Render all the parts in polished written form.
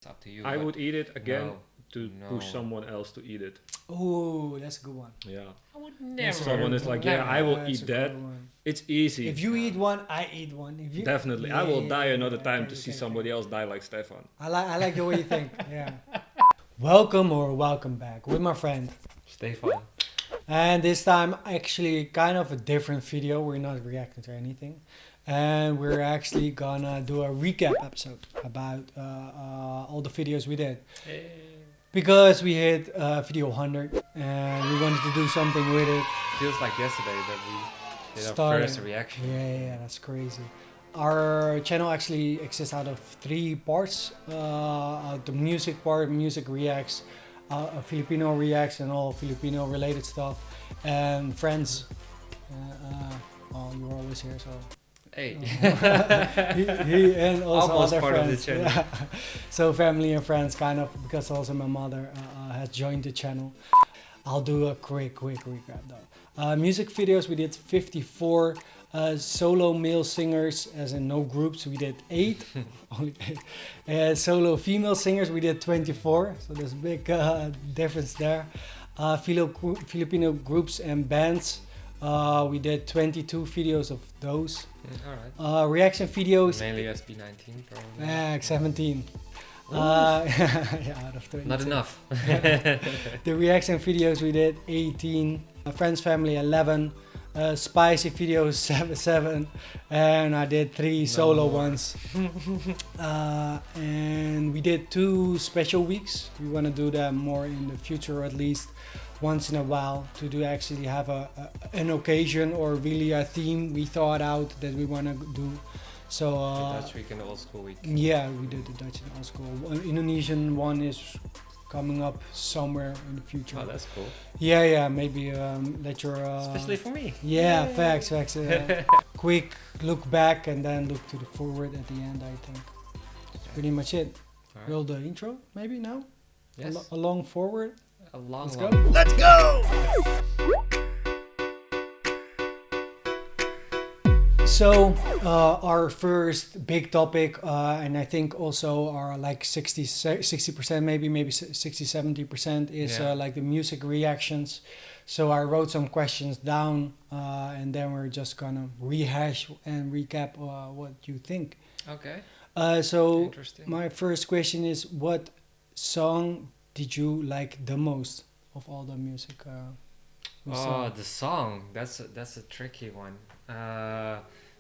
It's up to you. I but would eat it again no, to push someone else to eat it. Oh, that's a good one. Yeah. I would That's never. Someone is like, yeah, I will That's eat a that. good one. It's easy. If you eat one, I eat one. If you Definitely. I will die another time okay, to see okay, somebody else die like Stefan. I like the way you think. Yeah. Welcome back with my friend. Stefan. And this time, actually, kind of a different video. We're not reacting to anything. And we're actually gonna do a recap episode about all the videos we did. Because we hit video 100 and we wanted to do something with it. Feels like yesterday that we did our Started. first reaction. Yeah, that's crazy. Our channel actually exists out of 3 parts. The music part, music reacts, Filipino reacts and all Filipino related stuff. And friends. Oh, you're always here, so... Hey. he and also Almost other part friends. of the channel. Yeah. So family and friends, kind of, because also my mother has joined the channel. I'll do a quick recap though. Music videos, we did 54. Solo male singers, as in no groups, we did 8. Only 8. Solo female singers, we did 24. So there's a big difference there. Filipino groups and bands, we did 22 videos of those. Alright. Reaction videos. Mainly SB19 probably. Yeah, 17. Yeah, out of 22. Not enough. The reaction videos we did 18. Friends Family 11. Spicy videos 7. And I did 3 solo ones. And we did 2 special weeks. We want to do that more in the future, or at least once in a while, to do actually have an occasion or really a theme we thought out that we want to do. So the Dutch week and the old school week. yeah, we did the Dutch and old school. Indonesian one is coming up somewhere in the future. Oh, that's cool. Yeah, maybe let your Especially for me. yeah, facts. Quick look back and then look to the forward at the end. I think that's pretty much it. Alright. Roll the intro, maybe now. Yes. A long forward. A long Let's one. go. Let's go! So our first big topic, and I think also our like 60%, maybe 60-70% is Yeah. like the music reactions. So I wrote some questions down, and then we're just gonna rehash and recap what you think. Okay. So Interesting. my first question is, what song did you like the most of all the music? We saw? Oh, the song. That's a tricky one.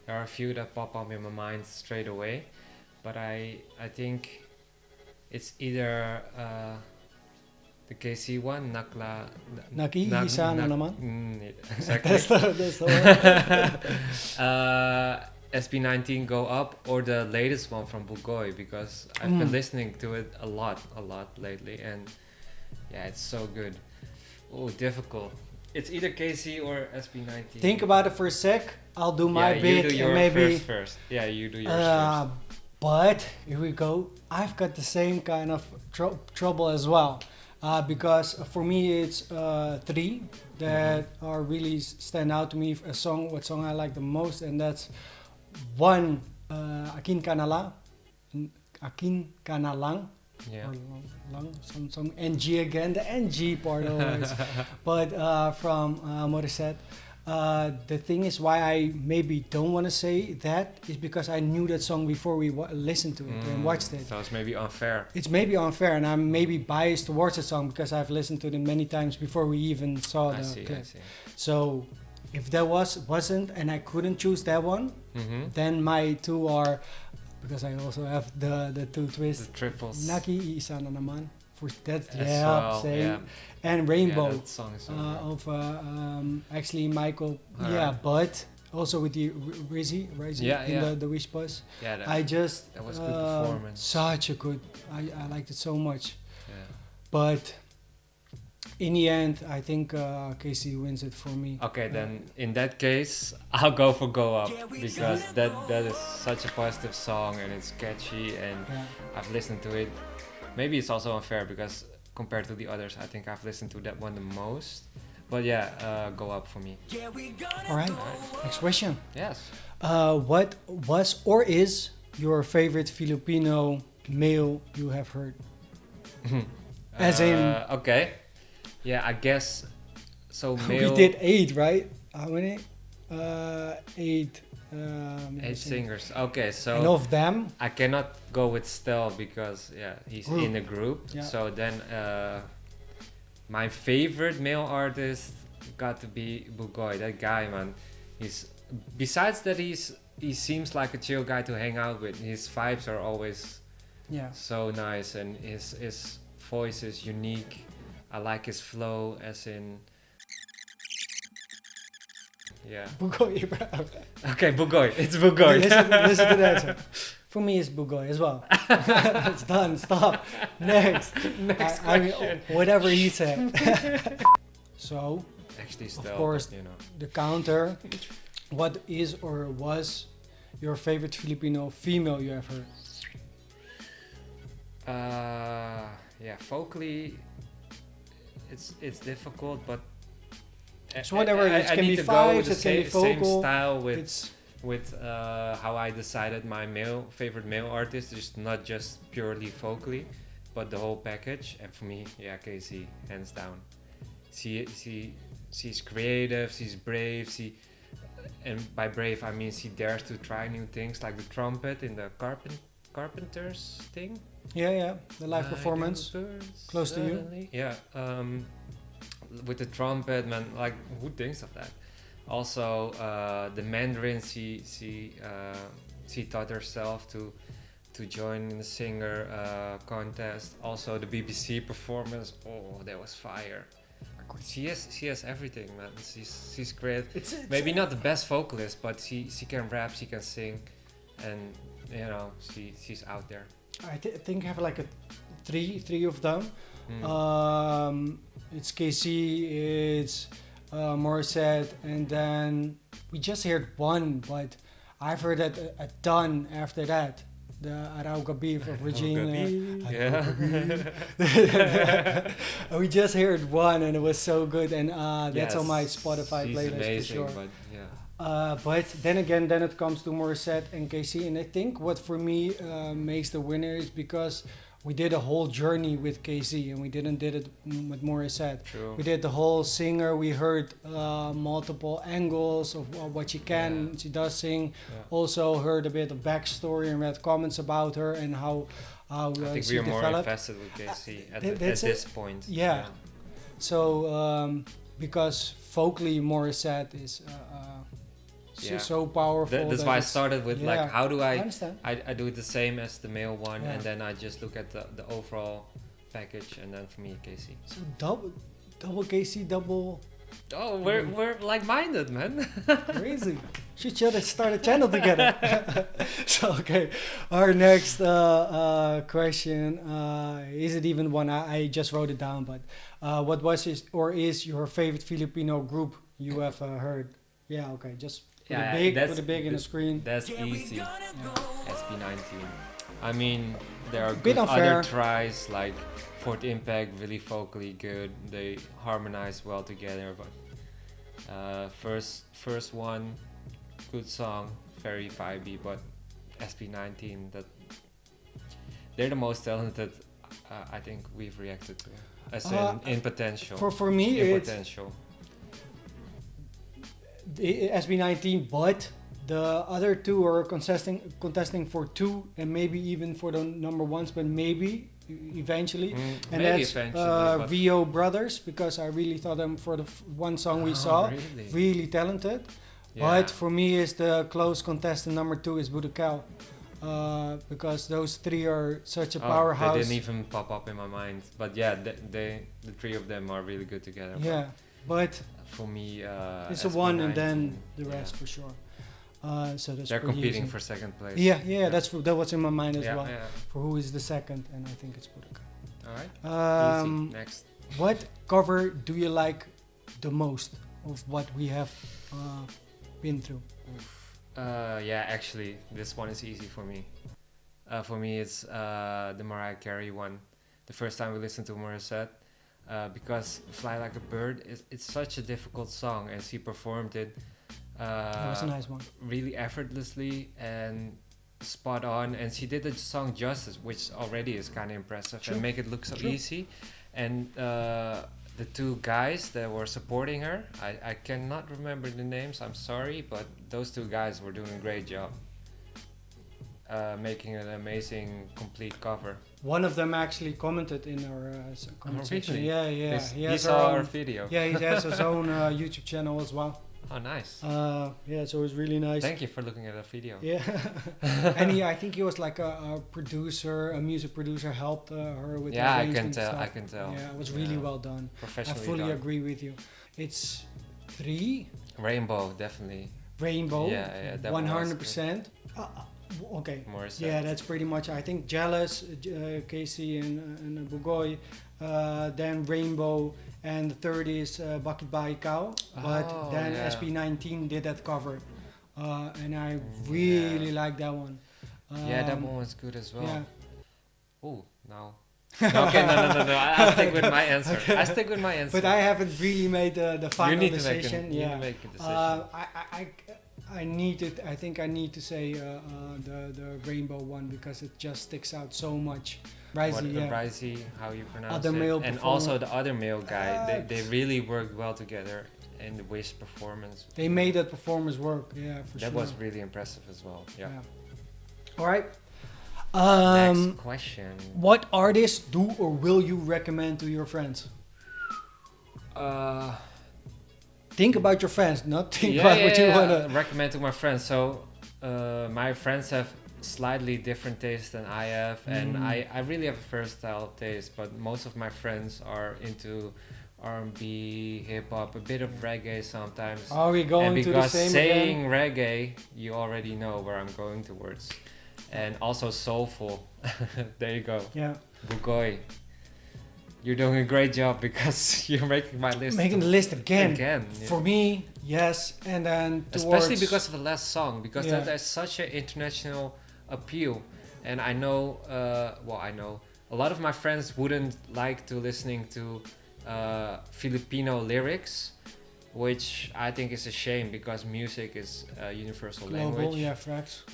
There are a few that pop up in my mind straight away, but I think it's either the KC one, Nakla. Naki, isa na naman. Exactly. That's the one. SB19 Go Up, or the latest one from Bugoy, because I've been listening to it a lot lately, and yeah, it's so good. Oh, difficult. It's either KC or SB19. Think about it for a sec. I'll do my yeah, bit you do your and maybe. first. Yeah, you do yours first. But here we go. I've got the same kind of trouble as well, because for me it's 3 that are really stand out to me. What song I like the most, and that's one, Akin Kanala, Akin Kanalang. Yeah. Or lang, some NG again, the NG part always. But from Morissette. The thing is, why I maybe don't want to say that is because I knew that song before we listened to it and watched it. So it's maybe unfair. It's maybe unfair, and I'm maybe biased towards the song because I've listened to it many times before we even saw the clip. I see. So if there wasn't, and I couldn't choose that one, then my 2 are, because I also have the 2 twists. The triples. Naki, isa na naman. For that, As yeah, well, same. yeah. And Rainbow. Yeah, that song is so good. Of actually Michael. Alright. Yeah, but also with the Rizzy Yeah, in yeah. the Wish Bus. Yeah, that, I just that was good performance. such a good. I liked it so much. yeah. But in the end, I think Casey wins it for me. Okay, then in that case, I'll go for Go Up, because that is such a positive song, and it's catchy, and Yeah. I've listened to it. Maybe it's also unfair because compared to the others, I think I've listened to that one the most. But yeah, Go Up for me. All right. Next question. Yes. What was or is your favorite Filipino male you have heard? As in, okay. Yeah, I guess. So male. we did 8, right? How many? 8. 8 singers. Okay, And so of them, I cannot go with Stel because he's Group. in a group. Yeah. So then my favorite male artist got to be Bugoy. That guy, man. He's besides that he seems like a chill guy to hang out with. His vibes are always yeah. so nice, and his voice is unique. I like his flow, as in. Yeah. Bugoy, bro. Okay, Bugoy. It's Bugoy. Listen to that. Song. For me, it's Bugoy as well. It's done. Stop. Next. Next I mean, question. whatever he said. So, Actually, still, of course, but, you know. the counter. What is or was your favorite Filipino female you have heard? Yeah, vocally, it's difficult, but So whatever, it can need be to go with vibes, the it can be same vocal. style with It's how I decided my favorite male artist is not just purely vocally, but the whole package. And for me, yeah, Casey, hands down. She's creative, she's brave, and by brave I mean she dares to try new things, like the trumpet in the Carpenters thing. yeah, the live Like performance. a bird close to you. suddenly- Yeah, with the trumpet, man. Like, who thinks of that? Also, the Mandarin. She taught herself to join in the singer contest. Also, the BBC performance. Oh, that was fire. She has everything, man. She's great. It's Maybe not the best vocalist, but she can rap, she can sing, and you know she's out there. I think I have like a three of them. It's KC, it's Morissette, and then we just heard one, but I've heard that a ton after that. The Arauca Beef of Regina. Yeah. We just heard one and it was so good, and that's on my Yes, Spotify she's playlist amazing, for sure. But yeah. But then again, then it comes to Morissette and KC, and I think what for me makes the winner is because we did a whole journey with KC and we did it with Morissette. True. We did the whole singer. We heard multiple angles of what she can. Yeah. She does sing. Yeah. Also heard a bit of backstory and read comments about her and how I think she we are more developed. invested with Casey at that's this point. Yeah. So because vocally Morissette is Yeah. so powerful. That's that why I it's- started with yeah, like, how do I I understand. I do it the same as the male one, Yeah. and then I just look at the overall package, and then for me, Casey. So double KC, double Oh, we're like-minded, man. crazy. Should have started a channel together. So okay, our next question is it even one? I just wrote it down, but what was is your favorite Filipino group you have heard? Yeah, okay, just put Yeah, it big, that's put it big in the screen. That's easy. SB19. I mean, there are Bit good unfair. other tries like Fort Impact, really vocally good. They harmonize well together. But first one, good song, very vibey. But SB19, they're the most talented. I think we've reacted to, as in potential. For me, in it's potential. the SB19, but the other two are contesting for 2 and maybe even for the number ones, but maybe eventually. And Maybe that's eventually, but- VO Brothers, because I really thought them for the one song we saw, really talented. Yeah. But for me, is the close contestant number 2 is Budokai. Because those 3 are such a powerhouse. They didn't even pop up in my mind. But yeah, the 3 of them are really good together. But Yeah, but for me, it's a 1 and then SB19, the rest for sure. So that's they're pretty competing easy. for second place. Yeah, that was in my mind as yeah, well. yeah. For who is the second, and I think it's Budokai. All right. Easy. Next. What cover do you like the most of what we have been through? Yeah, actually, this one is easy for me. For me, it's the Mariah Carey one. The first time we listened to Morissette, because "Fly Like a Bird" it's such a difficult song, and she performed it That was a nice one. really effortlessly, and spot on, and she did the song justice, which already is kind of impressive, True. and make it look so True. easy. And the two guys that were supporting her, I cannot remember the names, I'm sorry, but those two guys were doing a great job, making an amazing complete cover. One of them actually commented in our comment section. really? Yeah, yeah. He has saw our our own, video. yeah, he has his own YouTube channel as well. Oh, nice. Yeah, so it's really nice. Thank you for looking at the video. Yeah, and I think he was like a producer, a music producer, helped her with the Yeah, I arrangement can tell. stuff. I can tell. Yeah, it was really well done. I Professionally fully done. agree with you. It's 3 Rainbow, definitely. Rainbow. Yeah, that one was 100%. Okay. More Yeah, that's pretty much. I think Jealous, Casey and Bugoy, then Rainbow, and the third is Bakit Ba Ikaw. But Oh, then yeah. SB19 did that cover, and I really like that one. Yeah, that one was good as well. Yeah. Oh, no. Okay, no. I'll stick with my answer. I stick with my answer. But I haven't really made the final you need decision. To make yeah. you need to make a decision. I need to. I think I need to say the Rainbow one because it just sticks out so much. Risey, yeah. Risey, how you pronounce Other it. male And performer. also the other male guy. They really worked well together in the Wish performance. They made that performance work. Yeah, for That sure. was really impressive as well. Yeah. All right. Next question. What artists do or will you recommend to your friends? Think about your friends, not think about what you want to. Recommend to my friends. So my friends have slightly different tastes than I have, and I really have a versatile taste, but most of my friends are into R&B, hip-hop, a bit of reggae sometimes. Are we going And to the because same saying again? reggae, you already know where I'm going towards. And also soulful. There you go. Yeah. Bugoy. You're doing a great job because you're making my list. Making the list again. Yeah. For me, yes, and then towards... Especially because of the last song, because Yeah. that has such an international appeal. And I know, I know a lot of my friends wouldn't like to listening to Filipino lyrics, which I think is a shame because music is a universal global, language. yeah, facts.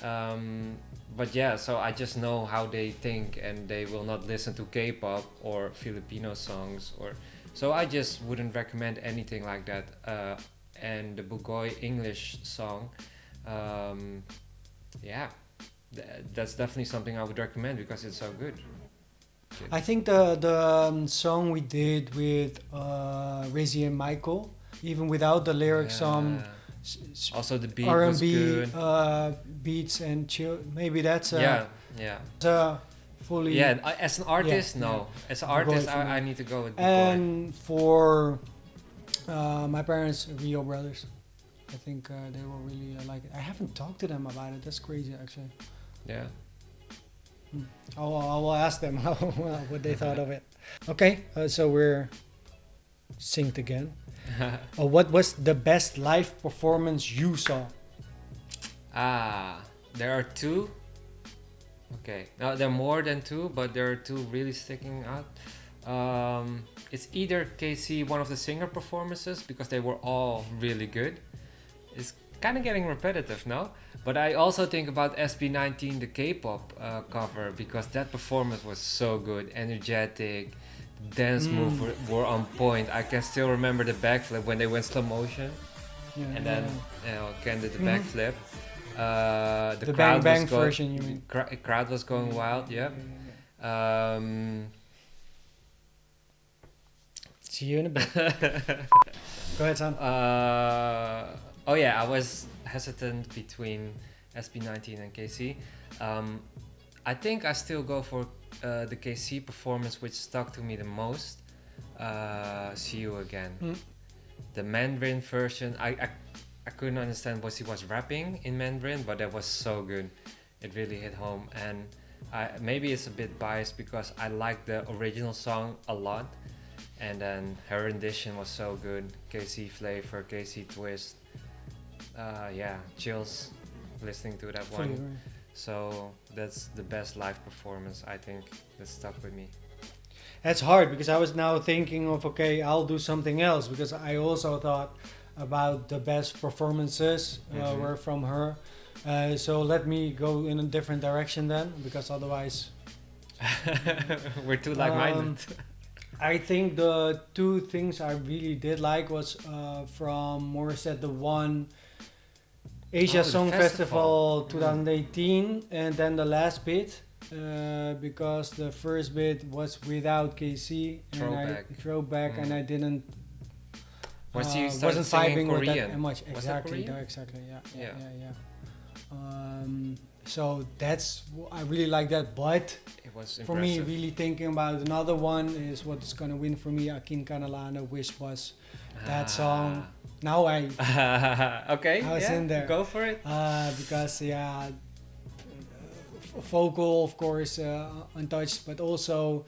But yeah, so I just know how they think, and they will not listen to K-pop or Filipino songs, or so I just wouldn't recommend anything like that. And the Bugoy English song, that's definitely something I would recommend because it's so good. I think the song we did with Rizzy and Michael, even without the lyrics, Also the beat was R&B good. beats and chill. Maybe that's Yeah. fully. Yeah, as an artist, Yeah, no. As an Bugoy artist, for me. I need to go with Bugoy. And for my parents, Rio Brothers, I think they will really like it. I haven't talked to them about it. That's crazy, actually. Yeah. I will ask them what they thought of it. Okay, so we're synced again. What was the best live performance you saw? There are two. Okay, now there are more than two, but there are two really sticking out. It's either KC, one of the singer performances, because they were all really good. It's kind of getting repetitive now, but I also think about SB19, the K-pop cover, because that performance was so good, energetic. Dance moves were on point. I can still remember the backflip when they went slow motion, and then Ken did the backflip. The crowd Bang was version, you mean? Crowd was going wild. Yeah. See you in a bit. Go ahead, Sam. I was hesitant between SB19 and KC. I think I still go for the KC performance, which stuck to me the most. See You Again. The Mandarin version, I couldn't understand what he was rapping in Mandarin, but that was so good. It really hit home, and maybe it's a bit biased because I like the original song a lot, and then her rendition was so good. KC flavor, KC twist. Chills listening to that one. So that's the best live performance, I think, that stuck with me. That's hard because I was now thinking of, okay, I'll do something else, because I also thought about the best performances were from her. So let me go in a different direction then, because otherwise We're too like-minded. I think the two things I really did like was from Morissette, the one Asia the Song festival. Festival 2018, and then the last bit, because the first bit was without KC Throwback. and I didn't Once you wasn't started singing vibing with that Korean. much. Was that Exactly, Korean? exactly, Yeah. So that's I really like that, but It was for me, impressive. really thinking about another one is what's gonna win for me. Akin Kanalana, Wish Was that song. Now I Okay, I was in there. Go for it. because vocal of course untouched, but also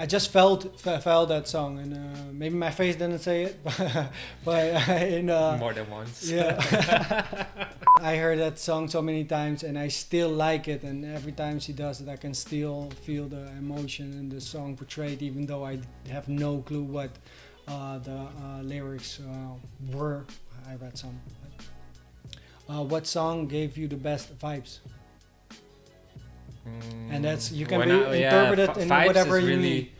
I just felt that song, and maybe my face didn't say it, but in More than once. yeah. I heard that song so many times and I still like it, and every time she does it I can still feel the emotion in the song portrayed, even though I have no clue what the lyrics were. I read some. What song gave you the best vibes? And that's you can interpret it in vibes whatever is you really need.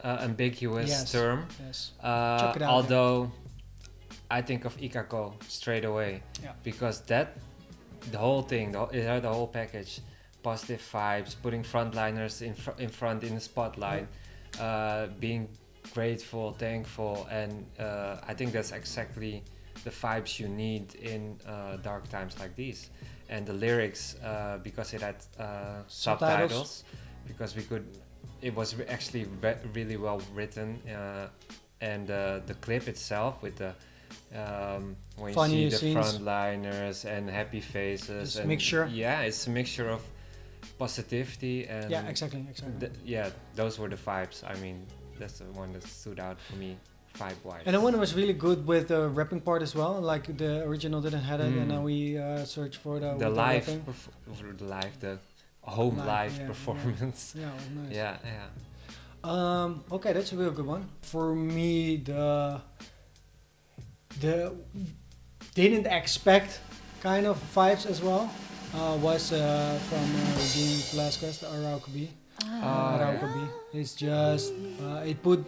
ambiguous Yes. term. Yes. Check it out, Although I think of Ikako straight away, Yeah. because the whole thing, the whole package, positive vibes, putting frontliners in front in the spotlight, being grateful, thankful, and I think that's exactly the vibes you need in dark times like these. And the lyrics, because it had subtitles, because it was actually really well written, and the clip itself with the when Funny you see the scenes. frontliners and happy faces, It's and mixture. Yeah, it's a mixture of positivity and Yeah, exactly. those were the vibes. I mean, that's the one that stood out for me, vibe-wise. And the one was really good with the rapping part as well. Like the original didn't have it, and then we searched for the the with live, rapping. the home live yeah, performance. Yeah, it was nice. Yeah. Okay, that's a real good one. For me, the didn't expect kind of vibes as well was from Regine Velasquez, the Araucabi. Araucabi. It's just it put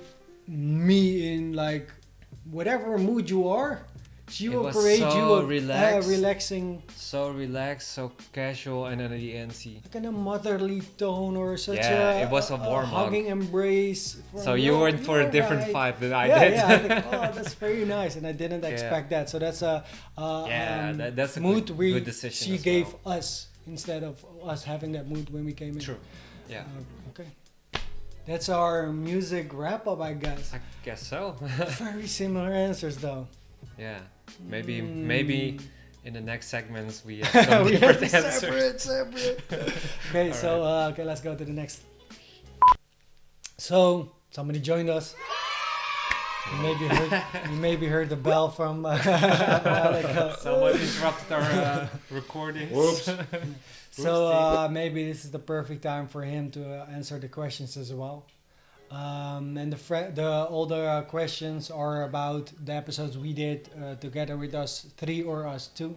me in like whatever mood you are. She It will was create so you a relaxed. relaxing, So relaxed, so casual, and then at the end, see. kind of motherly tone or such Yeah, a it was a warm hug. hugging embrace. So you went for a you're different right. vibe than I Yeah, did. yeah. I think, oh, that's very nice, and I didn't Yeah. expect that. So that's a that's a mood good decision. she as gave well. us instead of us having that mood when we came in. True. Yeah. Okay. That's our music wrap up, I guess. I guess so. Very similar answers though. Yeah. Maybe in the next segments we have some We have different answers. separate. Okay, so okay, let's go to the next. So somebody joined us. You maybe heard the bell from a while ago. Someone interrupted our recording. Whoops. So maybe this is the perfect time for him to answer the questions as well. And all the questions are about the episodes we did together with us three or us two.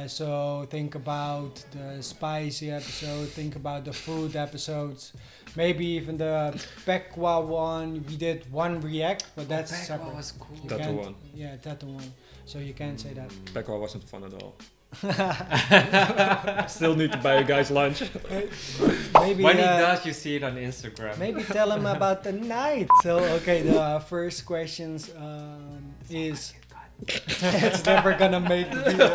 So think about the spicy episode, think about the food episodes, maybe even the Pekwa one. We did one react, but that's Pekwa separate. was cool. You Tattoo can't- one. Yeah, tattoo one. So you can't say that. Pekwa wasn't fun at all. Still need to buy you guys lunch. Maybe When he does, you see it on Instagram. maybe tell him about the night. So okay, the first questions is it's never gonna make the video.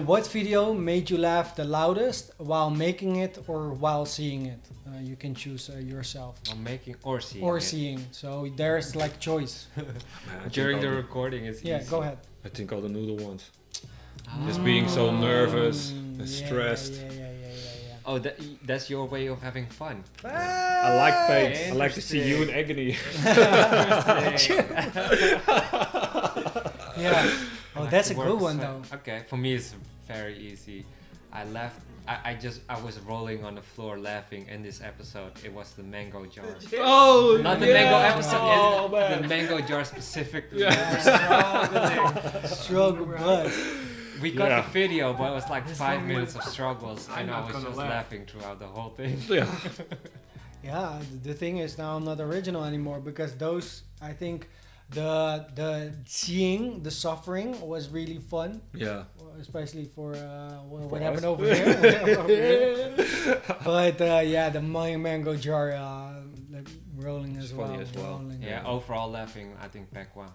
What video made you laugh the loudest while making it or while seeing it? You can choose yourself. I'm making or seeing. Or it. seeing. So there's like choice. During the recording, it's Yeah, easy. go ahead. I think all the noodle ones. Just being so nervous and stressed. Yeah. Oh, that's your way of having fun. I like pain. I like to see you in agony. Yeah. Oh, Like that's to a work good one so- though. Okay, for me it's very easy. I laughed. I was rolling on the floor laughing in this episode. It was the mango jar. Oh, Not the yeah. mango episode. Oh, The man. mango jar specifically. Yeah. Struggle bus. We got Yeah. the video, but it was like 5 minutes of struggles, and I was just laughing throughout the whole thing. Yeah. Yeah, the thing is now I'm not original anymore because those, I think the seeing the suffering was really fun, Yeah. especially for what For happened us. over here. But yeah, the mango jar like rolling It's as funny well. as well. rolling. Yeah, overall laughing, I think Pekwa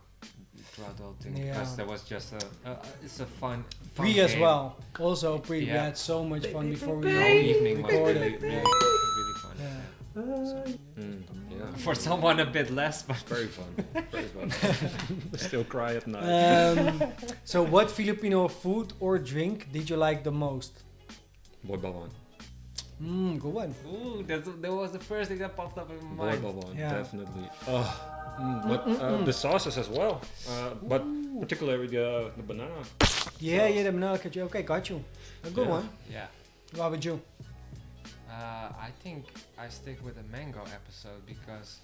throughout the whole thing, Yeah. because there was just it's a fun Pre as game. well. Also pre, we Yeah. had so much fun before we The whole evening was recorded. really fun. Yeah. Yeah. For someone a bit less, but Very fun. Very fun. Still cry at night. So what Filipino food or drink did you like the most? Boy Bawan. Good one. ooh, that was the first thing that popped up in my Boy mind. Bawan, Yeah. definitely. But the sauces as well. But particularly the banana. Yeah, the banana ketchup. Okay, got you. A good Yeah. one. Yeah. What about you? I think I stick with the mango episode because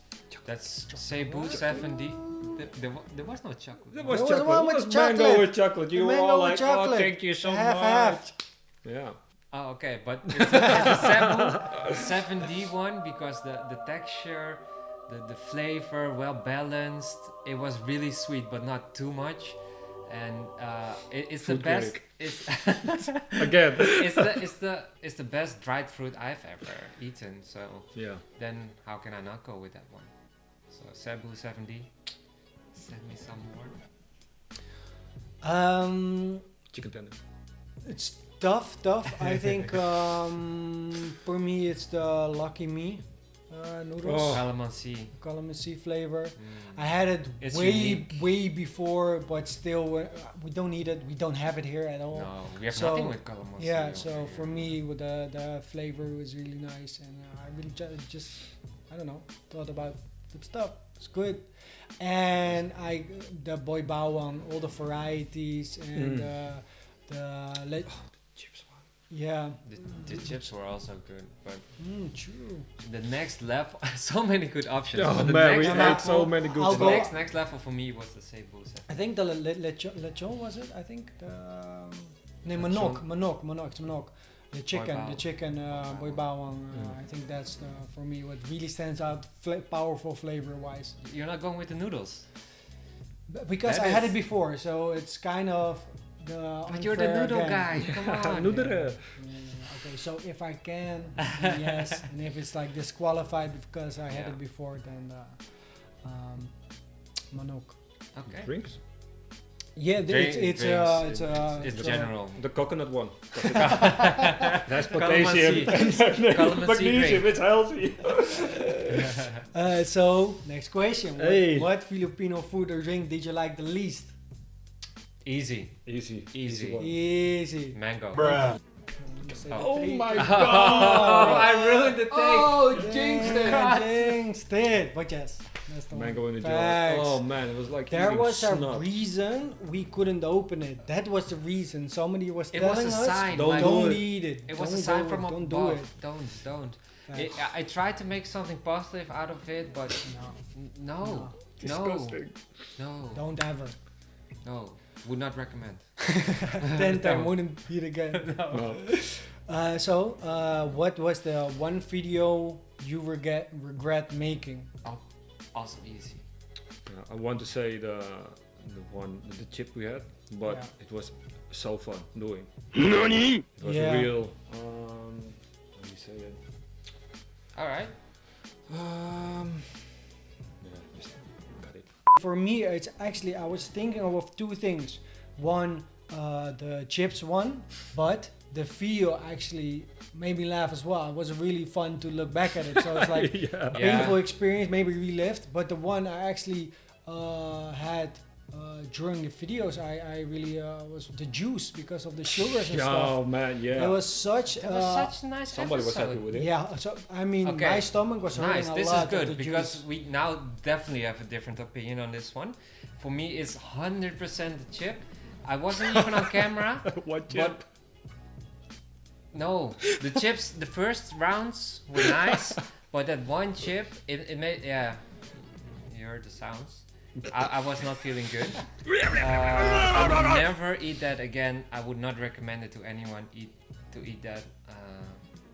that's Cebu 70. There was no chocolate. There was was the chocolate. one It with was mango chocolate. with chocolate. You The were mango all with like, chocolate. oh, thank you so Half, much. half. Yeah. Oh, okay, but it's a Cebu 7D one because the texture, the flavor, well balanced. It was really sweet, but not too much. And it's the Food best. critic. It's Again. it's the best dried fruit I've ever eaten. So Yeah. then how can I not go with that one? So Cebu 7D, send me some more. Chicken tender. It's tough. I think for me it's the Lucky Me noodles. Oh. Calamansi. Flavor. Mm. I had it It's way unique. way before, but still we don't need it. We don't have it here at all. No, we have So, nothing with calamansi. Yeah, over so here. for me, with the flavor was really nice, and I really just I don't know, thought about the stuff. It's good, and the boy bawang, all the varieties, and the Chips one. yeah, The chips were also good, but true. the next level, so many good options. Oh but the man, we next ate level, so many good I'll the go- stuff. next level for me was the Cebu 7. I think the lechon was it? I think the manok. It's manok. The chicken, boy bawang. I think that's for me what really stands out, powerful flavor wise. You're not going with the noodles. Because That I had is- it before, so it's kind of the. But you're the unfair noodle again. guy. Come on. Noodle. Okay, so if I can, yes, and if it's like disqualified because I had Yeah. it before, then manok. Okay. Drinks. Yeah, Drinks, it's general. The coconut one. That's potassium. Calamansi Magnesium. drink. It's healthy. So next question: Hey. what Filipino food or drink did you like the least? Easy. Easy one. Easy. Mango. Let me say Oh. three. my Oh, I ruined the thing. Oh, jinxed it. jinxed it. But yes, that's the Mango one. in a jar. Facts. Oh man, it was like There eating was a snot. reason we couldn't open it. That was the reason. Somebody was It was telling a us, sign, like- don't eat it. It was a Don't sign do from it. above. Don't do it. Don't. Facts. I tried to make something positive out of it, but no. Disgusting. No. Don't ever. No. Would not recommend. 10 times wouldn't eat again. No. So, what was the one video you regret making? Also easy. I want to say the chip we had, but Yeah. it was so fun doing. NANI?! It was Yeah. a real. How do you say it? Alright. Yeah, just got it. For me, it's actually, I was thinking of two things. One, the chips one, but the video actually made me laugh as well. It was really fun to look back at it. So it's like Yeah. Yeah. painful experience, maybe relived. But the one I actually had during the videos, I really was the juice because of the sugars and Oh stuff. man, yeah. It was such. That was such a nice Somebody was episode. happy with it. Yeah, so I mean, Okay. my stomach was hurting Nice. a This lot. is of good the because juice. we now definitely have a different opinion on this one. For me, it's 100% the chip. I wasn't even on camera, What but chip? No, the chips, the first rounds were nice, but that one chip, it made, yeah, you heard the sounds. I was not feeling good. I would never eat that again. I would not recommend it to anyone to eat that.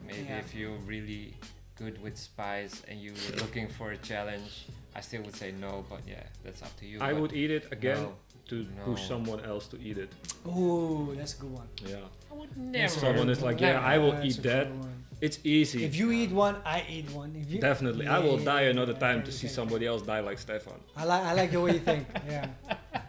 Maybe if you're really good with spice and you're looking for a challenge, I still would say no, but yeah, that's up to you. I would eat it again No. to push someone else to eat it. Ooh, that's a good one. Yeah. I would never. Someone is like, yeah, I will That's eat a that. good one. It's easy. If you eat one, I eat one. If you Definitely. I will die another time to okay, see okay. somebody else die like Stefan. I like the way you think. Yeah.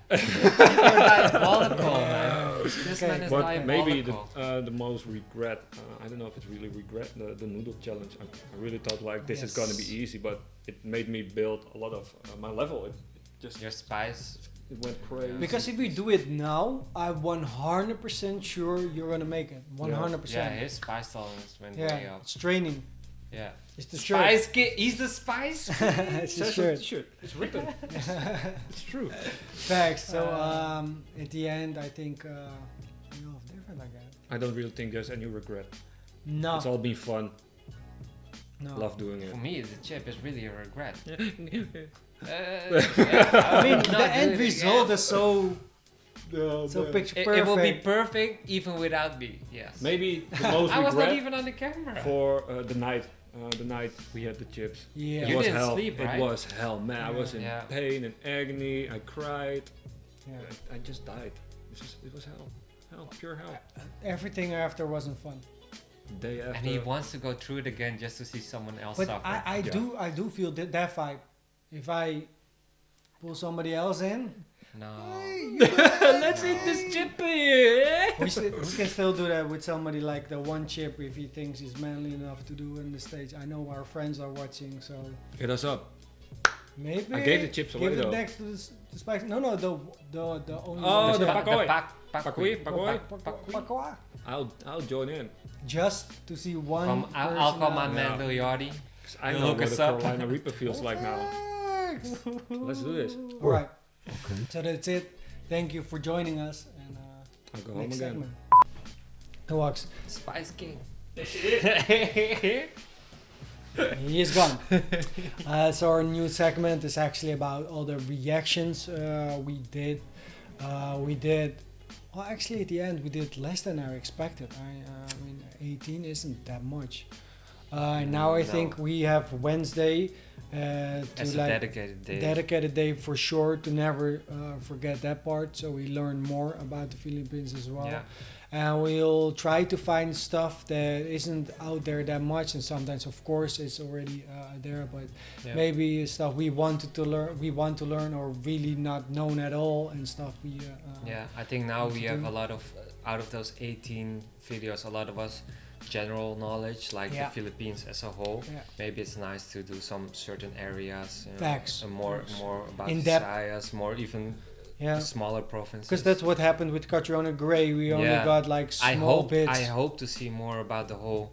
Diabolical, man. This Okay. man is But maybe diabolical. the most regret, I don't know if it's really regret, the noodle challenge. I really thought like this is gonna be easy, but it made me build a lot of my level. It just Your spice. it went crazy. Because if we do it now, I'm 100% sure you're gonna make it. 100%. Yeah, his spice tolerance went way Yeah, up. it's training. Yeah. It's the shirt. Spice kid. He's the spice. It's the shirt. It's written. It's true. Facts. So at the end, I think we all different like that. I don't really think there's any regret. No. It's all been fun. No. Love doing it. For me, the chip is really a regret. I I mean, the end result is so picture It perfect. will be perfect even without me. Yes. Maybe the most I was not regret even on the camera. for the night. The night we had the chips. Yeah. It You was didn't hell. sleep, right? It was hell, man. I was in Yeah. pain and agony. I cried. Yeah. I just died. It was hell. Hell, pure hell. Everything after wasn't fun. Day after. And he wants to go through it again just to see someone else But suffer. I do feel that vibe. If I pull somebody else in, No. Let's eat this chip here. we can still do that with somebody like the one chip if he thinks he's manly enough to do in the stage. I know our friends are watching, so Hit us up. maybe I gave the chips away give it though. next to the spice. No, the only Oh, one. the Pa- pakoi. pakoi. Pakoi. Pakwa. I'll join in. Just to see one. I'll call my person man Yeah. Lil Yardi. 'Cause I You know look what us the up. Carolina Reaper feels like now. Thanks. Let's do this. All right. So that's it. Thank you for joining us. And I'll go home next again. segment. Who walks? Spice King. He is gone. So our new segment is actually about all the reactions we did. Well, actually, at the end, we did less than I expected. I mean, 18 isn't that much. Now I No. think we have Wednesday to It's a like dedicated day. dedicated day for sure to never forget that part. So we learn more about the Philippines as well. Yeah. And we'll try to find stuff that isn't out there that much, and sometimes of course it's already there, but Yeah. maybe stuff we want to learn or really not known at all, and stuff we Yeah, I think now what we to have do. a lot of, out of those 18 videos, a lot of us general knowledge, like Yeah. the Philippines as a whole. Yeah. Maybe it's nice to do some certain areas, you know, Facts, and more of course. more about In depth. Visayas, more even yeah, the smaller provinces. because that's what happened with Catriona Gray. We only Yeah. got like small bits. I hope to see more about the whole.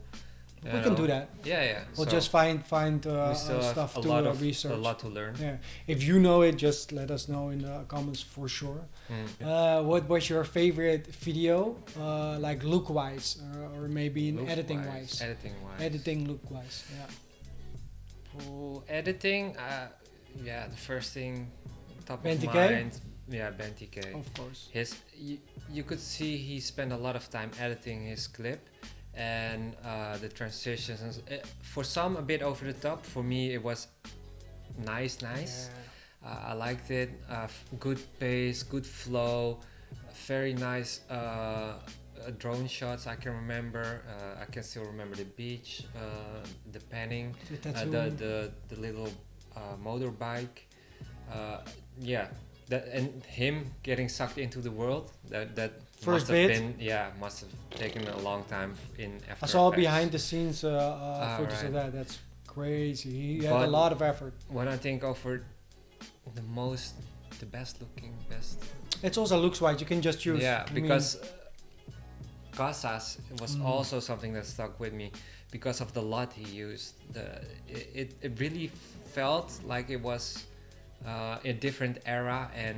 We can do that. Yeah, yeah. We'll So just find we still have stuff a to lot of research. a lot to learn. Yeah, if you know it, just let us know in the comments for sure. Mm. What was your favorite video, like look wise, or maybe in editing wise? Editing look wise, yeah. For editing, yeah, the first thing top Benti of K? mind, yeah, Benti K. Of course. You could see he spent a lot of time editing his clip, and the transitions. And for some, a bit over the top. For me, it was nice. I liked it. Good pace, good flow, very nice drone shots. I can remember. I can still remember the beach, the panning, The tattoo. the little motorbike. Yeah, that, and him getting sucked into the world. That First must have bit? been must have taken a long time in After I saw Effects. behind the scenes footage right. of that. That's crazy. He had But a lot of effort. When I think over the best looking, It's also looks wise. You can just choose. yeah, I mean, because Casas was Mm. also something that stuck with me because of the lot he used. It really felt like it was a different era and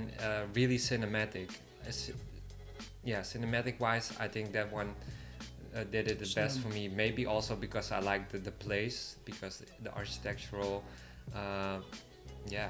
really cinematic. Cinematic wise, I think that one did it the best Same. for me. Maybe also because I like the place, because the architectural, yeah.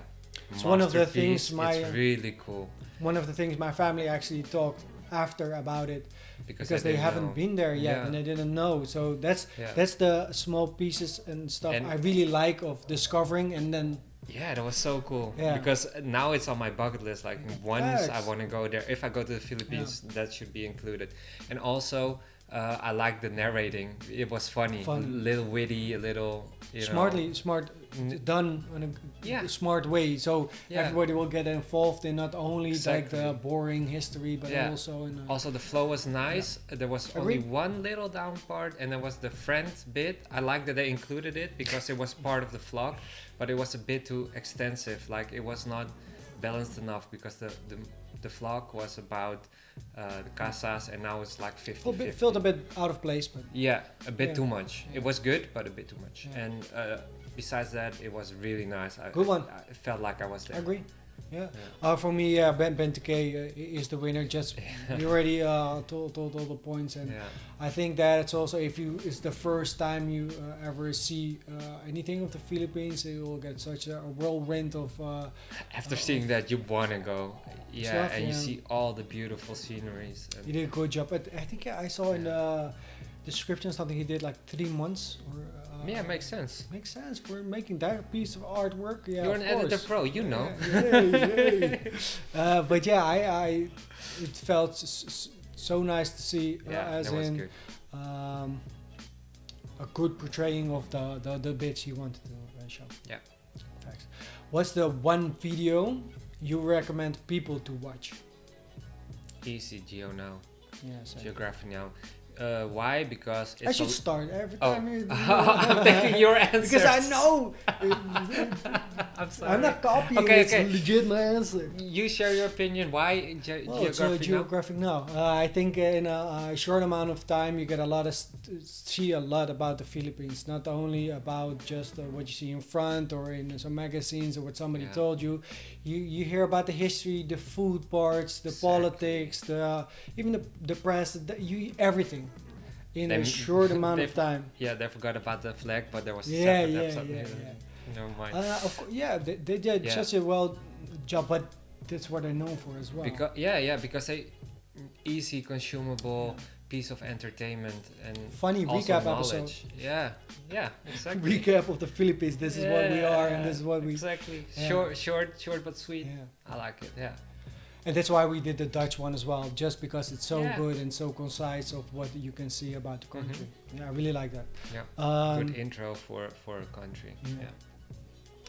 It's one of the masterpiece, things my it's really cool one of the things my family actually talked after about it, because they didn't haven't know. been there yet Yeah. and they didn't know. So that's Yeah. the small pieces and stuff And- I really like of discovering, and then Yeah, that was so cool. Yeah. Because now it's on my bucket list. Like once I Facts. want to go there. If I go to the Philippines, that should be included. And also, I like the narrating. It was funny, Funny. little witty, a little smart N- done in a Yeah. smart way. So Yeah. everybody will get involved in not only like the Exactly. boring history, but Yeah. also in Also, the flow was nice. There was Agree. only one little down part, and there was the friend bit. I like that they included it because it was part of the vlog, but it was a bit too extensive. Like it was not balanced enough because the vlog was about the casas, and now it's like 50-50. felt a bit out of place, but Yeah, a bit Yeah. too much. Yeah. It was good, but a bit too much. Yeah. And besides that, it was really nice. Good one. I felt like I was I there. agree. Yeah. Yeah. For me, Ben Takei is the winner. Just you already told all the points, and Yeah. I think that it's also if it's the first time you ever see anything of the Philippines, you will get such a whirlwind of. After seeing that, you want to go. Yeah, Stuff, and you yeah. see all the beautiful sceneries. You And did a good job, but I think I saw in the description something he did like 3 months. Or, yeah, makes sense. makes sense for making that piece of artwork. Yeah, You're of an editor course. pro, you know. Yay. But yeah, it felt so nice to see, Yeah, as that was in good. a good portraying of the bits he wanted to show. Yeah. Thanks. What's the one video you recommend people to watch? Easy, Geo now. Yeah, so Geography now. Why? Because it's I should a- start every Oh. time you. I'm taking your answers. Because I know. I'm sorry. I'm not copying. Okay, it's okay. legit my answer. You share your opinion. Why Well, it's Geography now? geographic now. I think in a short amount of time you get a lot of see a lot about the Philippines. Not only about just what you see in front or in some magazines or what somebody Yeah. told you. You hear about the history, the food parts, the Exactly. politics, even the press, everything in They- a short amount they of time. Yeah, they forgot about the flag, but there was a Yeah, separate yeah, episode. yeah. Never mind. Of course, yeah, they did Yeah. such a well job, but that's what they're known for as well. Because they easy consumable piece of entertainment and Funny also recap knowledge. episode. Yeah, exactly. Recap of the Philippines. This is what we are, and this is what we. exactly. Yeah. Short but sweet. Yeah. I like it. Yeah. And that's why we did the Dutch one as well, just because it's so Yeah. good and so concise of what you can see about the country. Yeah, I really like that. Yeah. Um, Good intro for a country. yeah. Yeah.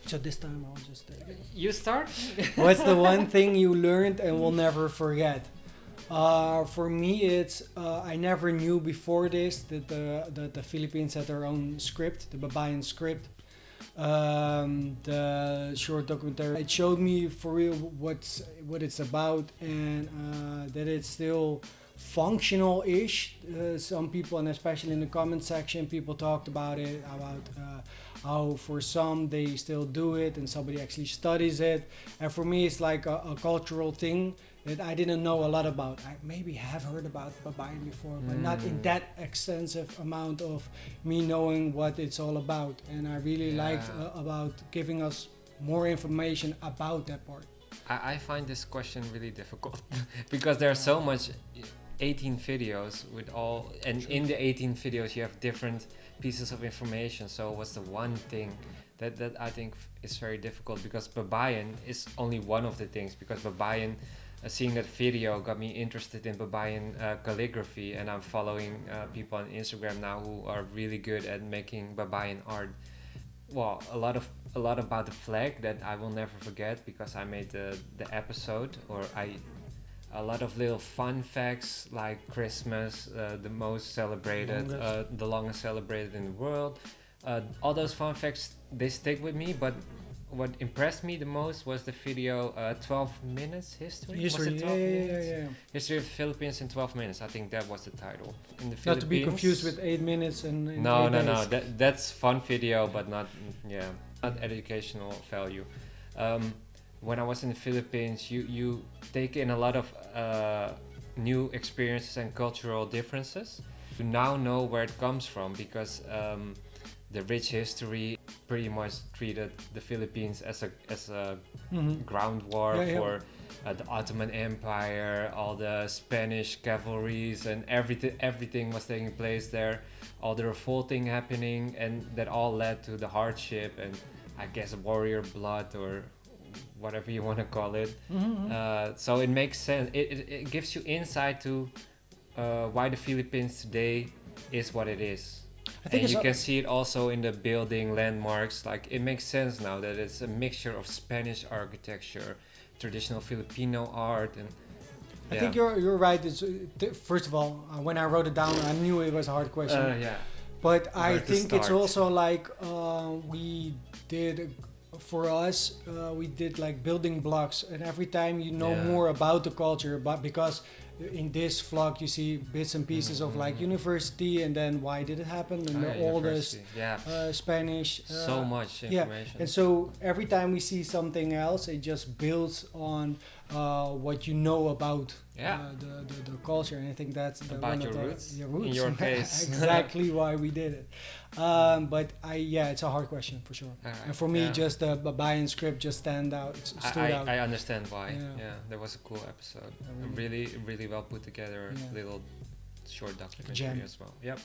So this time I'll just take it. You start. What's the one thing you learned and will never forget? For me, it's I never knew before this that the Philippines had their own script, the Babayan script. The short documentary. It showed me for real what it's about, and that it's still functional-ish. Some people, and especially in the comment section, people talked about it, about how for some they still do it and somebody actually studies it. And for me, it's like a cultural thing that I didn't know a lot about. I maybe have heard about Babayan before, but not in that extensive amount of me knowing what it's all about. And I really liked about giving us more information about that part. I find this question really difficult because there's so much 18 videos with all, and in the 18 videos you have different pieces of information. So what's the one thing that I think is very difficult, because Babayan is only one of the things, because Babayan, seeing that video got me interested in Babayan calligraphy, and I'm following people on Instagram now who are really good at making Babayan art. Well, a lot about the flag that I will never forget, because I made the episode, or a lot of little fun facts like Christmas, the most celebrated, the longest celebrated in the world. All those fun facts, they stick with me, but what impressed me the most was the video 12 minutes history. Was it 12 minutes? Yeah. History of the Philippines in 12 minutes. I think that was the title. In the Not to be Philippines- confused with 8 minutes and in no, 8 no, days. no. That's fun video, but not educational value. When I was in the Philippines, you take in a lot of new experiences and cultural differences. to now know where it comes from, because the rich history pretty much treated the Philippines as a ground war for the Ottoman Empire, all the Spanish cavalries, and everything was taking place there, all the revolting happening, and that all led to the hardship and I guess warrior blood or whatever you want to call it. So it makes sense. It gives you insight to why the Philippines today is what it is. I think you can see it also in the building landmarks. Like, it makes sense now that it's a mixture of Spanish architecture, traditional Filipino art, and I think you're right. First of all, when I wrote it down, I knew it was a hard question. But I think it's also like we did for us. We did like building blocks, and every time you know more about the culture, but because in this vlog you see bits and pieces of like university, and then why did it happen, and the oldest Spanish, so much information. And so every time we see something else, it just builds on what you know about the culture, and I think that's about your roots. Roots in your case. Exactly why we did it. But it's a hard question for sure. And for me, just the buy-in script just stood out. I understand why. That was a cool episode. Really well put together. Little short documentary as well. Yep.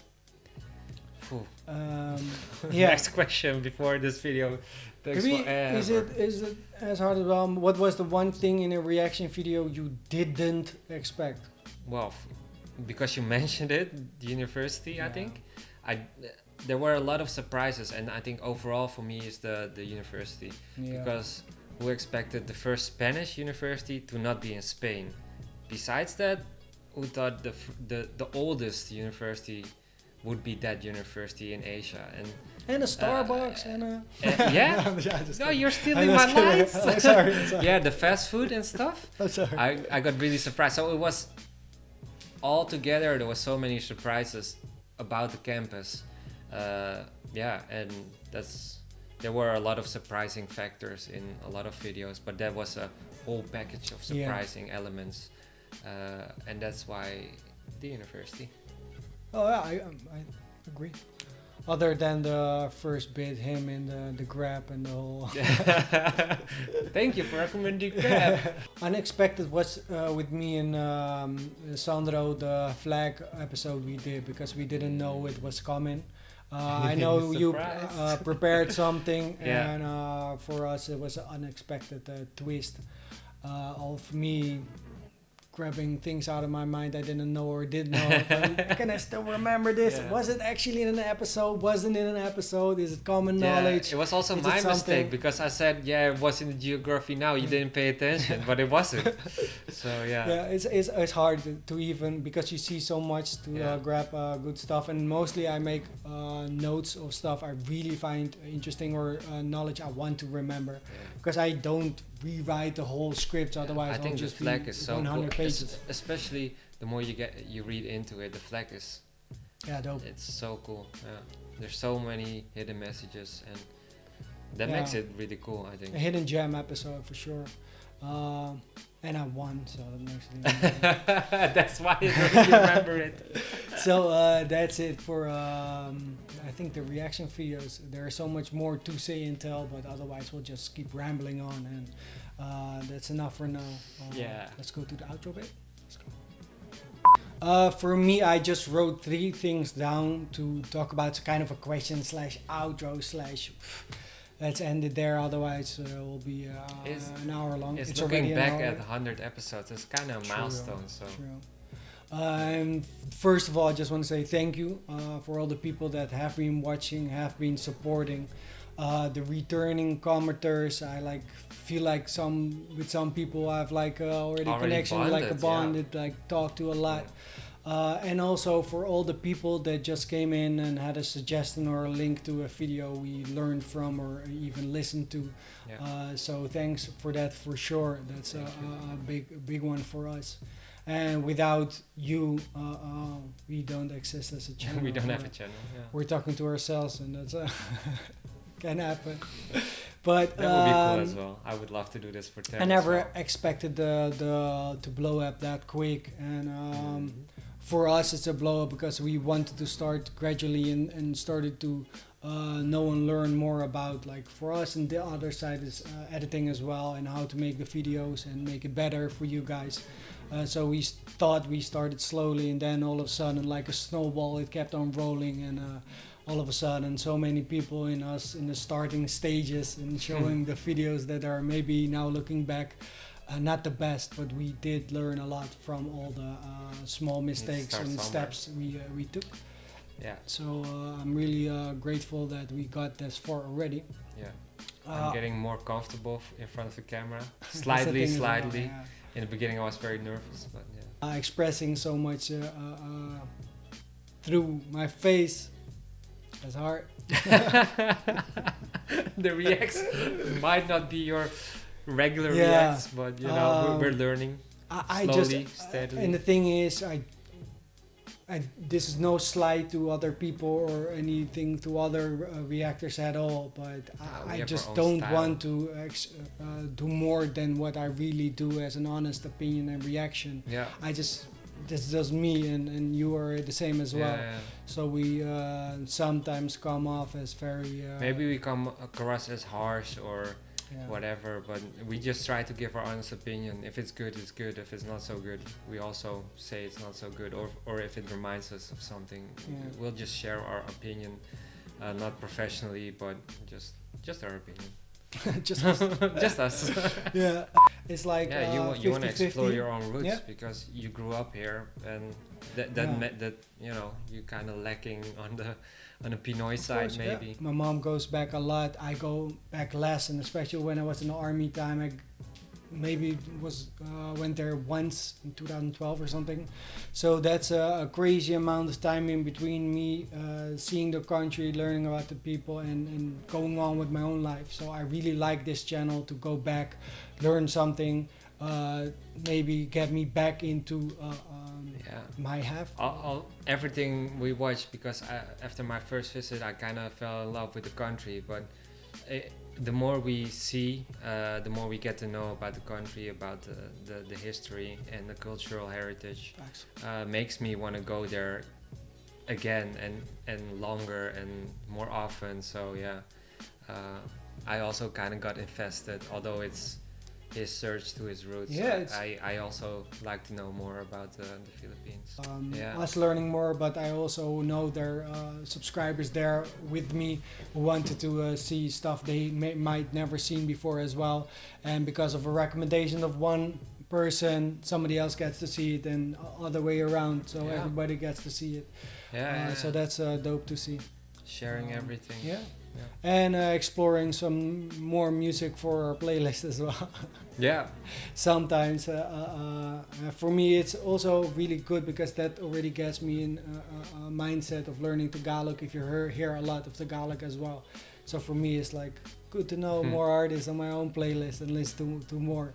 Next question before this video. Is it as hard as what was the one thing in a reaction video you didn't expect? Well, because you mentioned it, the university, I think there were a lot of surprises, and I think overall for me is the university, because who expected the first Spanish university to not be in Spain? Besides that, who thought the oldest university would be that university in Asia, and a Starbucks and a no, you're stealing my lines. I'm sorry. Yeah, the fast food and stuff. I'm sorry. I got really surprised. So it was all together. There was so many surprises about the campus. And there were a lot of surprising factors in a lot of videos, but that was a whole package of surprising elements, and that's why the university. Oh yeah, I agree. Other than the first bit, him and the grab and the whole. Thank you for recommending grab. Unexpected was with me and Sandro, the flag episode we did, because we didn't know it was coming. I know you prepared something, and for us it was an unexpected twist of me grabbing things out of my mind I didn't know or did know. Can I still remember this? Was it actually in an episode? Wasn't in an episode? Is it common knowledge? It was also my mistake, because I said it was in the geography now. You didn't pay attention, but it wasn't. So it's hard to even, because you see so much to grab good stuff, and mostly I make notes of stuff I really find interesting or knowledge I want to remember, because I don't rewrite the whole script, otherwise I think I'll just the flag is so 100 cool. pages. Especially the more you read into it, the flag is dope. It's so cool. There's so many hidden messages, and that makes it really cool, I think. A hidden gem episode for sure. And I won, so that makes it that's why you remember it. So that's it for I think the reaction videos. There is so much more to say and tell, but otherwise we'll just keep rambling on, and that's enough for now. Let's go to the outro bit. Let's go. For me, I just wrote 3 things down to talk about, kind of a question / outro / let's end it there, otherwise it will be an hour long. It's looking back at 100 episodes. It's kind of a milestone. So. First of all, I just want to say thank you for all the people that have been watching, have been supporting. The returning commenters, I feel like with some people I've already connection, bonded, a bond, talk to a lot. And also for all the people that just came in and had a suggestion or a link to a video we learned from or even listened to. So thanks for that, for sure. That's a big one for us. And without you, we don't exist as a channel. We don't have a channel. We're talking to ourselves, and that's can happen. But that would be cool as well. I would love to do this for 10. I never expected to blow up that quick, and for us it's a blow up because we wanted to start gradually and started to know and learn more about, like, for us, and the other side is editing as well, and how to make the videos and make it better for you guys. So we thought we started slowly, and then all of a sudden, like a snowball, it kept on rolling, and all of a sudden so many people in us in the starting stages and showing the videos that are maybe now looking back not the best, but we did learn a lot from all the small mistakes and steps we took. Yeah. So I'm really grateful that we got this far already. Yeah. I'm getting more comfortable in front of the camera. That's the slightly. thing as well, yeah. In the beginning I was very nervous, but yeah. Expressing so much through my face, that's hard. The reacts might not be your regular reacts, but you know, we're learning slowly, steadily. And the thing is, this is no slight to other people or anything to other reactors at all, but I just don't want to do more than what I really do as an honest opinion and reaction. Yeah. This is just me, and you are the same as well. Yeah. So we sometimes come off as very... maybe we come across as harsh or whatever, but we just try to give our honest opinion. If it's good, it's good. If it's not so good, we also say it's not so good. Or if it reminds us of something, we'll just share our opinion, not professionally, but just our opinion. just us. Just us. Yeah, it's like you want to explore 50-50. your own roots because you grew up here, and that you know, you kind of lacking on the Pinoy side, maybe. Yeah. My mom goes back a lot. I go back less, and especially when I was in the army time, I maybe went there once in 2012 or something. So that's a crazy amount of time in between me seeing the country, learning about the people, and going on with my own life. So I really like this channel to go back, learn something, maybe get me back into my half. Everything we watched, because after my first visit I kind of fell in love with the country, but the more we see, the more we get to know about the country, about the history and the cultural heritage. Makes me want to go there again and longer and more often. So yeah, I also kind of got invested, although it's his search to his roots. Yeah, I also like to know more about the Philippines. Us learning more, but I also know there are subscribers there with me who wanted to see stuff they might never seen before as well, and because of a recommendation of one person, somebody else gets to see it, and other way around, so everybody gets to see it. So that's dope to see. Sharing everything. Yeah. And exploring some more music for our playlist as well. Yeah. Sometimes for me it's also really good because that already gets me in a mindset of learning Tagalog if you hear a lot of Tagalog as well. So for me it's like good to know more artists on my own playlist and listen to more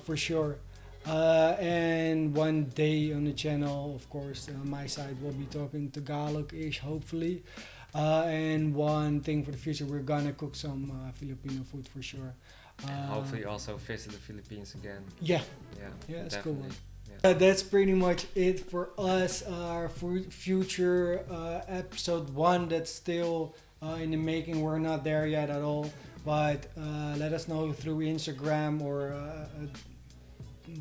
for sure. And one day on the channel, of course, my side will be talking Tagalog-ish, hopefully. And one thing for the future, we're gonna cook some Filipino food for sure. And hopefully also visit the Philippines again. Yeah, that's a cool one. That's pretty much it for us. Our future episode 1 that's still in the making. We're not there yet at all, but let us know through Instagram or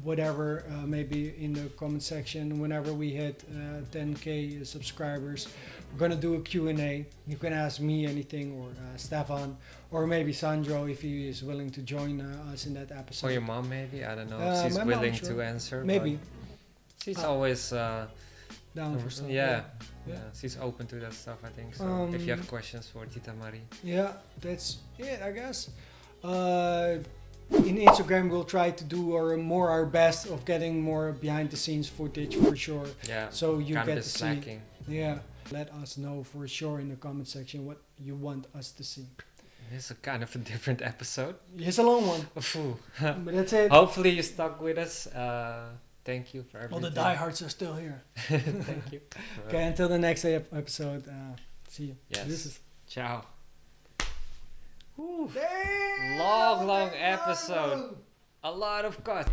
whatever, maybe in the comment section whenever we hit 10k subscribers. We're gonna do a Q&A. You can ask me anything, or Stefan, or maybe Sandro if he is willing to join us in that episode. Or your mom, maybe. I don't know if she's willing to answer. Maybe. She's always down for stuff. Yeah, she's open to that stuff, I think. So if you have questions for Tita Marie. Yeah, that's it, I guess. In Instagram we'll try to do our best of getting more behind the scenes footage for sure. Yeah. So you kind get of to slacking. See. Yeah. Let us know for sure in the comment section what you want us to see. It's a kind of a different episode. It's a long one. But that's it. Hopefully you stuck with us. Thank you for everything. All the diehards are still here. Thank you. Okay, until the next episode. See you. Yes. Ciao. Damn, long episode. A lot of cuts.